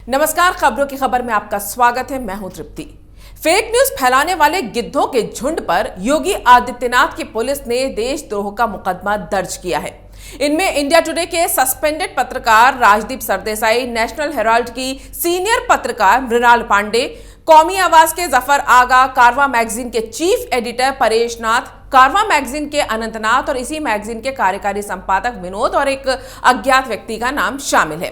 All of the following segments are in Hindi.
नमस्कार, खबरों की खबर में आपका स्वागत है। मैं हूं तृप्ति। फेक न्यूज फैलाने वाले गिद्धों के झुंड पर योगी आदित्यनाथ की पुलिस ने देशद्रोह का मुकदमा दर्ज किया है। इनमें इंडिया टुडे के सस्पेंडेड पत्रकार राजदीप सरदेसाई, नेशनल हेराल्ड की सीनियर पत्रकार मृणाल पांडे, कौमी आवाज के जफर आगा, कारवा मैगजीन के चीफ एडिटर परेश नाथ, कारवा मैगजीन के अनंतनाथ और इसी मैगजीन के कार्यकारी संपादक विनोद और एक अज्ञात व्यक्ति का नाम शामिल है।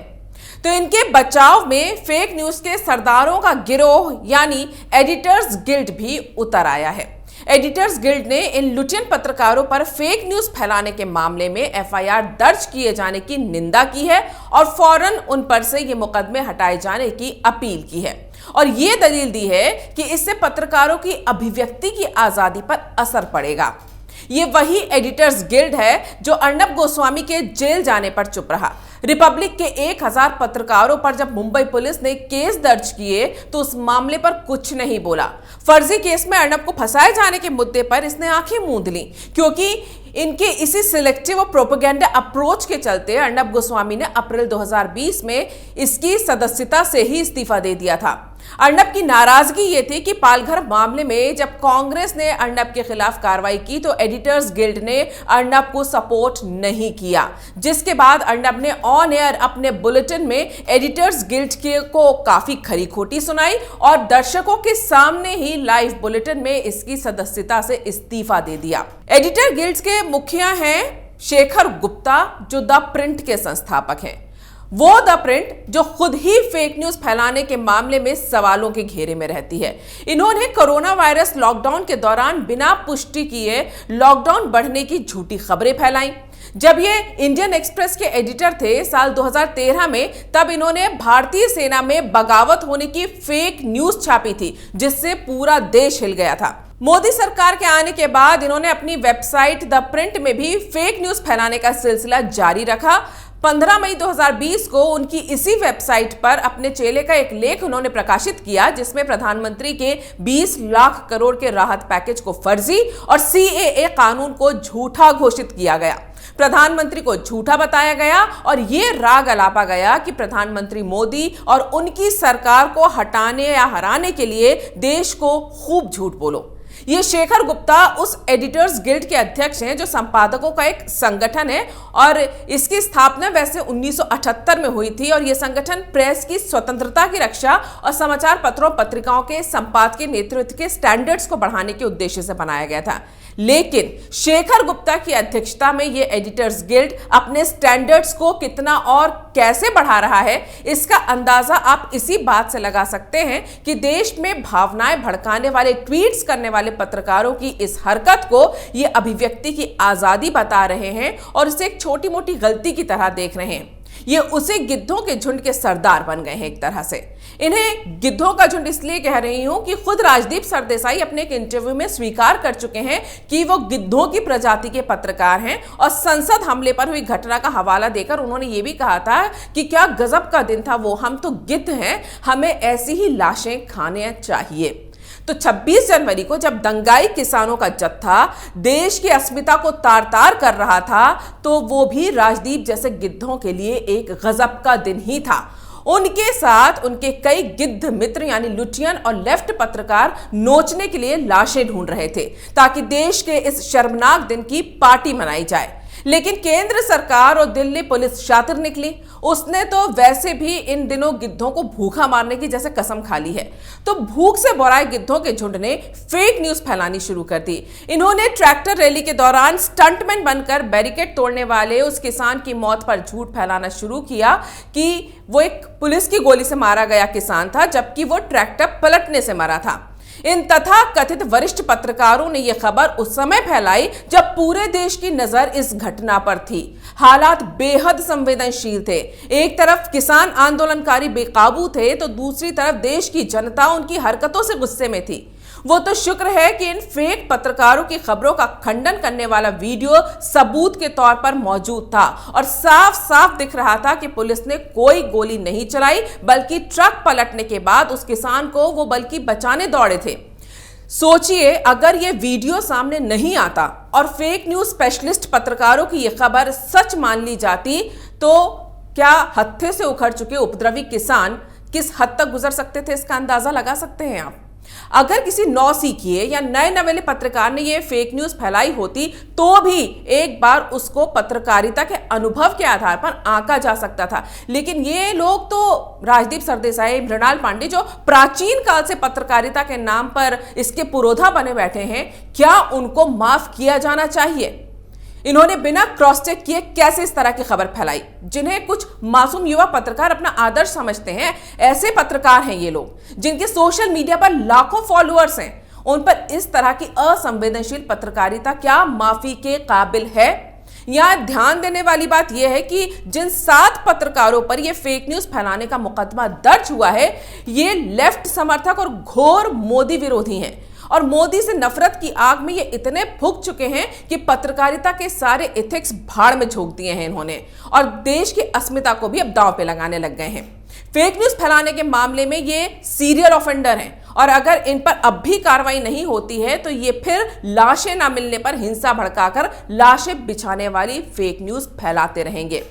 तो इनके बचाव में फेक न्यूज के सरदारों का गिरोह यानी एडिटर्स गिल्ड भी उतर आया है। एडिटर्स गिल्ड ने इन लुटेन पत्रकारों पर फेक न्यूज फैलाने के मामले में एफआईआर दर्ज किए जाने की निंदा की है और फौरन उन पर से ये मुकदमे हटाए जाने की अपील की है और ये दलील दी है कि इससे पत्रकारों की अभिव्यक्ति की आजादी पर असर पड़ेगा। ये वही एडिटर्स गिल्ड है जो अर्नब गोस्वामी के जेल जाने पर चुप रहा। रिपब्लिक के 1000 पत्रकारों पर जब मुंबई पुलिस ने केस दर्ज किए तो उस मामले पर कुछ नहीं बोला। फर्जी केस में अर्नब को फंसाए जाने के मुद्दे पर इसने आंखें मूंद ली, क्योंकि इनके इसी सिलेक्टिव और प्रोपेगेंडा अप्रोच के चलते अर्नब गोस्वामी ने अप्रैल 2020 में इसकी सदस्यता से ही इस्तीफा दे दिया था। अर्नब की नाराजगी ये थी कि पालघर मामले में जब कांग्रेस ने अर्नब के खिलाफ कार्रवाई की तो एडिटर्स गिल्ड ने अर्नब को सपोर्ट नहीं किया, जिसके बाद अर्नब ने ऑन एयर अपने बुलेटिन में एडिटर्स गिल्ड को काफी खरी खोटी सुनाई और दर्शकों के सामने ही लाइव बुलेटिन में इसकी सदस्यता से इस्तीफा दे दिया। एडिटर गिल्ड के मुखिया हैं शेखर गुप्ता, जो द प्रिंट के संस्थापक हैं। वो द प्रिंट जो खुद ही फेक न्यूज फैलाने के मामले में सवालों के घेरे में रहती है। इन्होंने कोरोना वायरस लॉकडाउन के दौरान बिना पुष्टि किए लॉकडाउन बढ़ने की झूठी खबरें फैलाई। जब ये इंडियन एक्सप्रेस के एडिटर थे साल 2013 में, तब इन्होंने भारतीय सेना में बगावत होने की फेक न्यूज छापी थी, जिससे पूरा देश हिल गया था। मोदी सरकार के आने के बाद इन्होंने अपनी वेबसाइट द प्रिंट में भी फेक न्यूज फैलाने का सिलसिला जारी रखा। 15 मई 2020 को उनकी इसी वेबसाइट पर अपने चेले का एक लेख उन्होंने प्रकाशित किया, जिसमें प्रधानमंत्री के 20 लाख करोड़ के राहत पैकेज को फर्जी और सीएए कानून को झूठा घोषित किया गया। प्रधानमंत्री को झूठा बताया गया और ये राग अलापा गया कि प्रधानमंत्री मोदी और उनकी सरकार को हटाने या हराने के लिए देश को खूब झूठ बोलो। ये शेखर गुप्ता उस एडिटर्स गिल्ड के अध्यक्ष हैं जो संपादकों का एक संगठन है और इसकी स्थापना वैसे 1978 में हुई थी और यह संगठन प्रेस की स्वतंत्रता की रक्षा और समाचार पत्रों पत्रिकाओं के संपादकीय नेतृत्व के स्टैंडर्ड्स को बढ़ाने के उद्देश्य से बनाया गया था। लेकिन शेखर गुप्ता की अध्यक्षता में यह एडिटर्स गिल्ड अपने स्टैंडर्ड्स को कितना और कैसे बढ़ा रहा है, इसका अंदाजा आप इसी बात से लगा सकते हैं कि देश में भावनाएं भड़काने वाले ट्वीट्स करने वाले पत्रकारों की इस हरकत को ये अभिव्यक्ति की आजादी बता रहे हैं और इसे एक छोटी मोटी गलती की तरह देख रहे हैं। ये उसे गिद्धों के झुंड के सरदार बन गए हैं एक तरह से। इन्हें गिद्धों का झुंड इसलिए कह रही हूं कि खुद राजदीप सरदेसाई अपने एक इंटरव्यू में स्वीकार कर चुके हैं कि वो गिद्धों की प्रजाति के पत्रकार हैं और संसद हमले पर हुई घटना का हवाला देकर उन्होंने ये भी कहा था कि क्या गजब का दिन था वो, हम तो गिद्ध हैं, हमें ऐसी ही लाशें खाने चाहिए। तो 26 जनवरी को जब दंगाई किसानों का जत्था देश की अस्मिता को तार तार कर रहा था, तो वो भी राजदीप जैसे गिद्धों के लिए एक गजब का दिन ही था। उनके साथ उनके कई गिद्ध मित्र यानी लुटियन और लेफ्ट पत्रकार नोचने के लिए लाशें ढूंढ रहे थे ताकि देश के इस शर्मनाक दिन की पार्टी मनाई जाए। लेकिन केंद्र सरकार और दिल्ली पुलिस शातिर निकली। उसने तो वैसे भी इन दिनों गिद्धों को भूखा मारने की जैसे कसम खा ली है। तो भूख से बोराए गिद्धों के झुंड ने फेक न्यूज फैलानी शुरू कर दी। इन्होंने ट्रैक्टर रैली के दौरान स्टंटमैन बनकर बैरिकेड तोड़ने वाले उस किसान की मौत पर झूठ फैलाना शुरू किया कि वो एक पुलिस की गोली से मारा गया किसान था, जबकि वो ट्रैक्टर पलटने से मरा था। इन तथा कथित वरिष्ठ पत्रकारों ने यह खबर उस समय फैलाई जब पूरे देश की नजर इस घटना पर थी। हालात बेहद संवेदनशील थे। एक तरफ किसान आंदोलनकारी बेकाबू थे तो दूसरी तरफ देश की जनता उनकी हरकतों से गुस्से में थी। वो तो शुक्र है कि इन फेक पत्रकारों की खबरों का खंडन करने वाला वीडियो सबूत के तौर पर मौजूद था और साफ साफ दिख रहा था कि पुलिस ने कोई गोली नहीं चलाई, बल्कि ट्रक पलटने के बाद उस किसान को वो बल्कि बचाने दौड़े थे। सोचिए अगर ये वीडियो सामने नहीं आता और फेक न्यूज स्पेशलिस्ट पत्रकारों की ये खबर सच मान ली जाती, तो क्या हत्थे से उखड़ चुके उपद्रवी किसान किस हद तक गुजर सकते थे इसका अंदाजा लगा सकते हैं आप। अगर किसी नौसिखिए या नए नवेले पत्रकार ने यह फेक न्यूज फैलाई होती तो भी एक बार उसको पत्रकारिता के अनुभव के आधार पर आंका जा सकता था, लेकिन ये लोग तो राजदीप सरदेसाई, मृणाल पांडे जो प्राचीन काल से पत्रकारिता के नाम पर इसके पुरोधा बने बैठे हैं, क्या उनको माफ किया जाना चाहिए? इन्होंने बिना क्रॉस चेक किए कैसे इस तरह की खबर फैलाई, जिन्हें कुछ मासूम युवा पत्रकार अपना आदर्श समझते हैं। ऐसे पत्रकार हैं ये लोग जिनके सोशल मीडिया पर लाखों फॉलोअर्स हैं। उन पर इस तरह की असंवेदनशील पत्रकारिता क्या माफी के काबिल है? यहां ध्यान देने वाली बात यह है कि जिन 7 पत्रकारों पर यह फेक न्यूज फैलाने का मुकदमा दर्ज हुआ है, ये लेफ्ट समर्थक और घोर मोदी विरोधी हैं और मोदी से नफरत की आग में ये इतने फूंक चुके हैं कि पत्रकारिता के सारे एथिक्स भाड़ में झोंक दिए हैं इन्होंने और देश की अस्मिता को भी अब दांव पे लगाने लग गए हैं। फेक न्यूज फैलाने के मामले में ये सीरियल ऑफेंडर हैं और अगर इन पर अब भी कार्रवाई नहीं होती है तो ये फिर लाशें ना मिलने पर हिंसा भड़काकर लाशें बिछाने वाली फेक न्यूज फैलाते रहेंगे।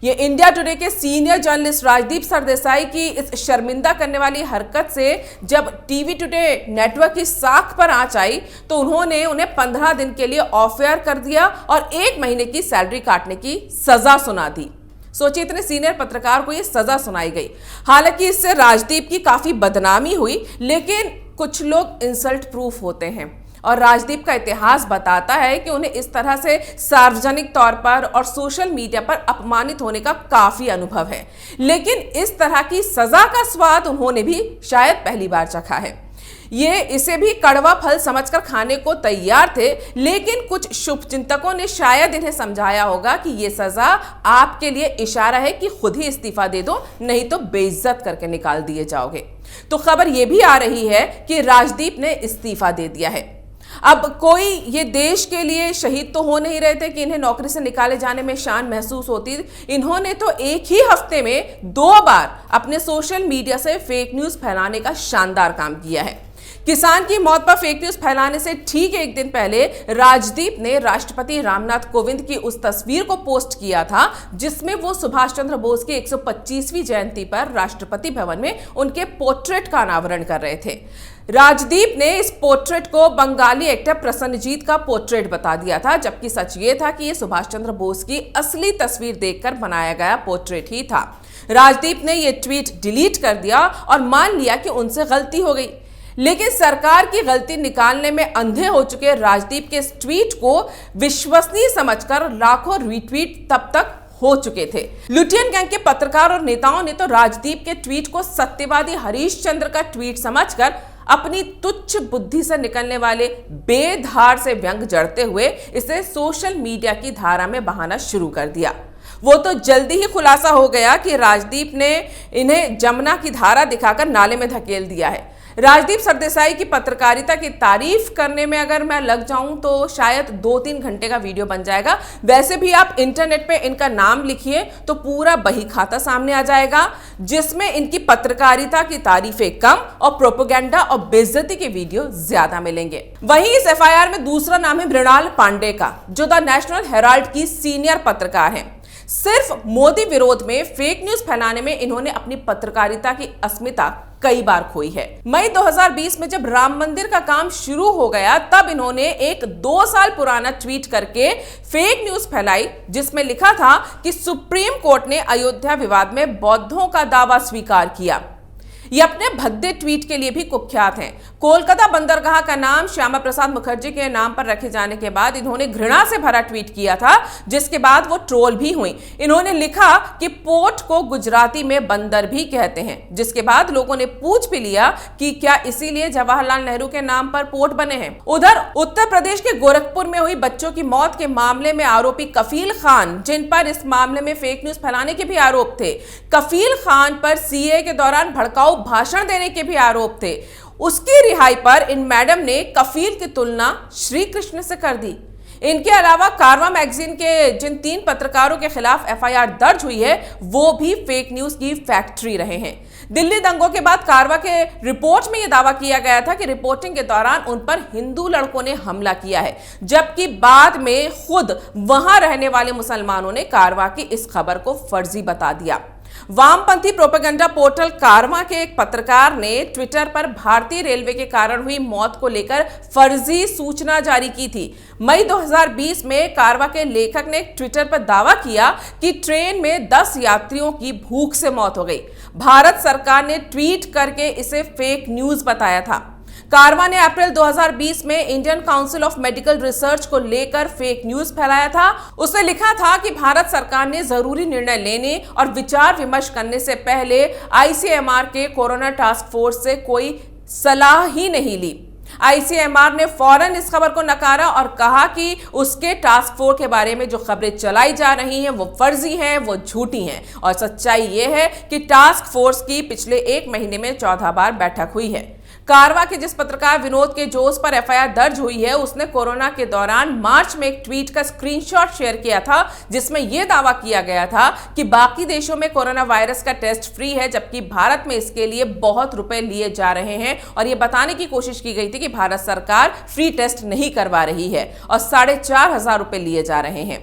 ये इंडिया टुडे के सीनियर जर्नलिस्ट राजदीप सरदेसाई की इस शर्मिंदा करने वाली हरकत से जब टीवी टुडे नेटवर्क की साख पर आंच आई तो उन्होंने उन्हें 15 दिन के लिए ऑफ एयर कर दिया और 1 महीने की सैलरी काटने की सजा सुना दी। सोचिए, इतने सीनियर पत्रकार को यह सजा सुनाई गई। हालांकि इससे राजदीप की काफी बदनामी हुई, लेकिन कुछ लोग इंसल्ट प्रूफ होते हैं और राजदीप का इतिहास बताता है कि उन्हें इस तरह से सार्वजनिक तौर पर और सोशल मीडिया पर अपमानित होने का काफी अनुभव है, लेकिन इस तरह की सजा का स्वाद उन्होंने भी शायद पहली बार चखा है। ये इसे भी कड़वा फल समझकर खाने को तैयार थे, लेकिन कुछ शुभचिंतकों ने शायद इन्हें समझाया होगा कि ये सजा आपके लिए इशारा है कि खुद ही इस्तीफा दे दो, नहीं तो बेइज्जत करके निकाल दिए जाओगे। तो खबर ये भी आ रही है कि राजदीप ने इस्तीफा दे दिया है। अब कोई ये देश के लिए शहीद तो हो नहीं रहे थे कि इन्हें नौकरी से निकाले जाने में शान महसूस होती। इन्होंने तो एक ही हफ्ते में 2 बार अपने सोशल मीडिया से फेक न्यूज फैलाने का शानदार काम किया है। किसान की मौत पर फेक न्यूज फैलाने से ठीक 1 दिन पहले राजदीप ने राष्ट्रपति रामनाथ कोविंद की उस तस्वीर को पोस्ट किया था जिसमें वो सुभाष चंद्र बोस की 125वीं जयंती पर राष्ट्रपति भवन में उनके पोर्ट्रेट का अनावरण कर रहे थे। राजदीप ने इस पोर्ट्रेट को बंगाली एक्टर प्रसन्नजीत का पोर्ट्रेट बता दिया था, जबकि सच ये था कि ये सुभाष चंद्र बोस की असली तस्वीर देखकर बनाया गया पोर्ट्रेट ही था। राजदीप ने ये ट्वीट डिलीट कर दिया और मान लिया कि उनसे गलती हो गई, लेकिन सरकार की गलती निकालने में अंधे हो चुके राजदीप के इस ट्वीट को विश्वसनीय समझकर लाखों रीट्वीट तब तक हो चुके थे। लुटियन गैंग के पत्रकार और नेताओं ने तो राजदीप के ट्वीट को सत्यवादी हरीश चंद्र का ट्वीट समझकर अपनी तुच्छ बुद्धि से निकलने वाले बेधार से व्यंग जड़ते हुए इसे सोशल मीडिया की धारा में बहाना शुरू कर दिया। वो तो जल्दी ही खुलासा हो गया कि राजदीप ने इन्हें जमुना की धारा दिखाकर नाले में धकेल दिया है। राजदीप सरदेसाई की पत्रकारिता की तारीफ करने में अगर मैं लग जाऊं तो शायद 2-3 घंटे का वीडियो बन जाएगा। वैसे भी आप इंटरनेट पे इनका नाम लिखिए तो पूरा बही खाता सामने आ जाएगा जिसमें इनकी पत्रकारिता की तारीफें कम और प्रोपेगेंडा और बेइज्जती के वीडियो ज्यादा मिलेंगे। वहीं इस एफआईआर में दूसरा नाम है मृणाल पांडे का, जो द नेशनल हेराल्ड की सीनियर पत्रकार हैं। सिर्फ मोदी विरोध में फेक न्यूज फैलाने में इन्होंने अपनी पत्रकारिता की अस्मिता कई बार खोई है। मई 2020 में जब राम मंदिर का काम शुरू हो गया तब इन्होंने एक 2 साल पुराना ट्वीट करके फेक न्यूज फैलाई जिसमें लिखा था कि सुप्रीम कोर्ट ने अयोध्या विवाद में बौद्धों का दावा स्वीकार किया। ये अपने भद्दे ट्वीट के लिए भी कुख्यात हैं। कोलकाता बंदरगाह का नाम श्यामा प्रसाद मुखर्जी के नाम पर रखे जाने के बाद इन्होंने घृणा से भरा ट्वीट किया था, जिसके बाद वो ट्रोल भी हुई। इन्होंने लिखा कि पोर्ट को गुजराती में बंदर भी कहते हैं, जिसके बाद लोगों ने पूछ भी लिया कि क्या इसीलिए जवाहरलाल नेहरू के नाम पर पोर्ट बने हैं। उधर उत्तर प्रदेश के गोरखपुर में हुई बच्चों की मौत के मामले में आरोपी कफील खान, जिन पर इस मामले में फेक न्यूज फैलाने के भी आरोप थे, कफील खान पर सीए के दौरान भड़काऊ भाषण देने के भी आरोप थे, उसकी रिहाई पर इन मैडम ने कफील की तुलना श्री कृष्ण से कर दी। इनके अलावा कारवां मैगजीन के जिन 3 पत्रकारों के खिलाफ एफआईआर दर्ज हुई है वो भी फेक न्यूज की फैक्ट्री रहे हैं। दिल्ली दंगों के बाद कारवां के रिपोर्ट में यह दावा किया गया था कि रिपोर्टिंग के दौरान उन पर हिंदू लड़कों ने हमला किया है, जबकि बाद में खुद वहां रहने वाले मुसलमानों ने कारवां की इस खबर को फर्जी बता दिया। वामपंथी प्रोपेगेंडा पोर्टल कारवां के एक पत्रकार ने ट्विटर पर भारतीय रेलवे के कारण हुई मौत को लेकर फर्जी सूचना जारी की थी। मई 2020 में कारवां के लेखक ने ट्विटर पर दावा किया कि ट्रेन में 10 यात्रियों की भूख से मौत हो गई। भारत सरकार ने ट्वीट करके इसे फेक न्यूज बताया था। कारवां ने अप्रैल 2020 में Indian council of medical research को लेकर फेक न्यूज फैलाया था। उसने लिखा था कि भारत सरकार ने जरूरी निर्णय लेने और विचार विमर्श करने से पहले ICMR के कोरोना टास्क फोर्स से कोई सलाह ही नहीं ली। ICMR ने फौरन इस खबर को नकारा और कहा कि उसके टास्क फोर्स के बारे में जो खबरें चलाई जा रही हैं वो फर्जी हैं, वो झूठी हैं। और सच्चाई ये है कि टास्क फोर्स की पिछले 1 महीने में 14 बार बैठक हुई है। कारवां के जिस पत्रकार विनोद के जोश पर FIR दर्ज हुई है, उसने कोरोना के दौरान मार्च में एक ट्वीट का स्क्रीनशॉट शेयर किया था जिसमें यह दावा किया गया था कि बाकी देशों में कोरोना वायरस का टेस्ट फ्री है, जबकि भारत में इसके लिए बहुत रुपए लिए जा रहे हैं। और यह बताने की कोशिश की गई थी कि भारत सरकार फ्री टेस्ट नहीं करवा रही है और 4,500 रुपए लिए जा रहे हैं,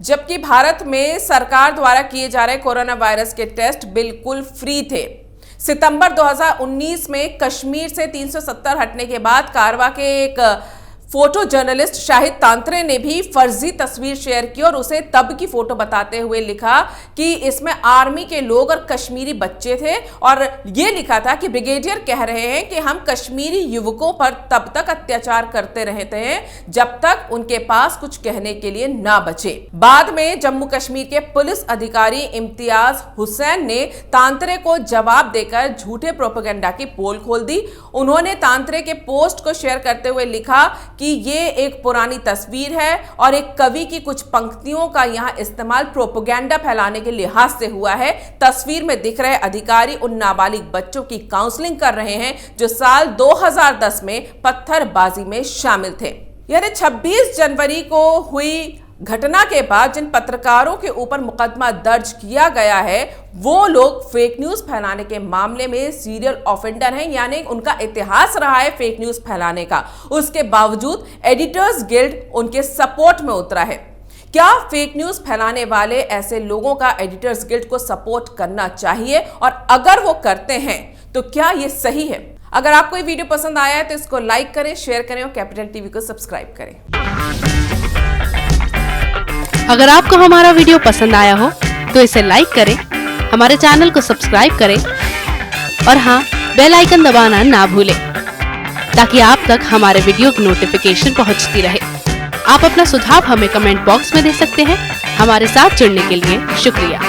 जबकि भारत में सरकार द्वारा किए जा रहे कोरोना वायरस के टेस्ट बिल्कुल फ्री थे। सितंबर 2019 में कश्मीर से 370 हटने के बाद कारवां के एक फोटो जर्नलिस्ट शाहिद तांत्रे ने भी फर्जी तस्वीर शेयर की और उसे तब की फोटो बताते हुए लिखा कि इसमें आर्मी के लोग और कश्मीरी बच्चे थे और यह लिखा था कि ब्रिगेडियर कह रहे हैं कि हम कश्मीरी युवकों पर तब तक अत्याचार करते रहते हैं जब तक उनके पास कुछ कहने के लिए ना बचे। बाद में जम्मू कश्मीर के पुलिस अधिकारी इम्तियाज हुसैन ने तांत्रे को जवाब देकर झूठे प्रोपेगेंडा की पोल खोल दी। उन्होंने तांत्रे के पोस्ट को शेयर करते हुए लिखा कि ये एक पुरानी तस्वीर है और एक कवि की कुछ पंक्तियों का यहां इस्तेमाल प्रोपेगेंडा फैलाने के लिहाज से हुआ है। तस्वीर में दिख रहे अधिकारी उन नाबालिग बच्चों की काउंसलिंग कर रहे हैं जो साल 2010 में पत्थरबाजी में शामिल थे। यानी 26 जनवरी को हुई घटना के बाद जिन पत्रकारों के ऊपर मुकदमा दर्ज किया गया है वो लोग फेक न्यूज फैलाने के मामले में सीरियल ऑफेंडर हैं, यानी उनका इतिहास रहा है फेक न्यूज फैलाने का। उसके बावजूद एडिटर्स गिल्ड उनके सपोर्ट में उतरा है। क्या फेक न्यूज फैलाने वाले ऐसे लोगों का एडिटर्स गिल्ड को सपोर्ट करना चाहिए, और अगर वो करते हैं तो क्या ये सही है? अगर आपको ये वीडियो पसंद आया है तो इसको लाइक करें, शेयर करें और कैपिटल टीवी को सब्सक्राइब करें। अगर आपको हमारा वीडियो पसंद आया हो तो इसे लाइक करें, हमारे चैनल को सब्सक्राइब करें और हाँ, बेल आइकन दबाना ना भूलें ताकि आप तक हमारे वीडियो की नोटिफिकेशन पहुंचती रहे। आप अपना सुझाव हमें कमेंट बॉक्स में दे सकते हैं। हमारे साथ जुड़ने के लिए शुक्रिया।